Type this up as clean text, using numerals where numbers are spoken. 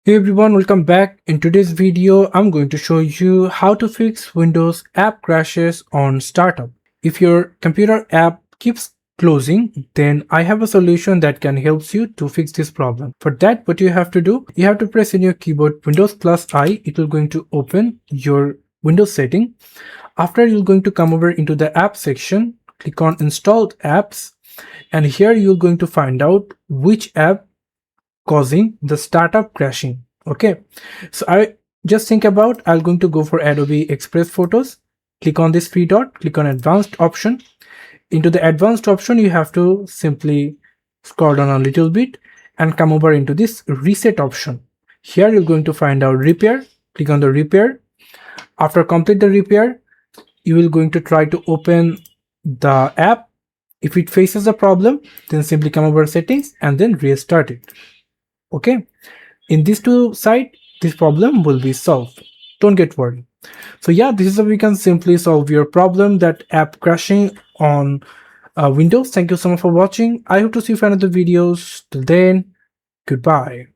Hey everyone, welcome back. In today's video, I'm going to show you how to fix Windows app crashes on startup. If your computer app keeps closing, then I have a solution that can help you to fix this problem. For that, what you have to do, you have to press in your keyboard Windows plus I. It will going to open your Windows setting. After you're going to come over into the app section, click on installed apps, and here you're going to find out which app causing the startup crashing. Okay, so I just think about I'm going to go for Adobe Express Photos. Click on this three dot, click on advanced option. Into the advanced option, you have to simply scroll down a little bit and come over into this reset option. Here you're going to find out repair. Click on the repair. After complete the repair, you will going to try to open the app. If it faces a problem, then simply come over settings and then restart it. Okay, in these two sides, this problem will be solved. Don't get worried. So yeah, this is how we can simply solve your problem, that app crashing on Windows. Thank you so much for watching. I hope to see you for another videos. Till then, goodbye.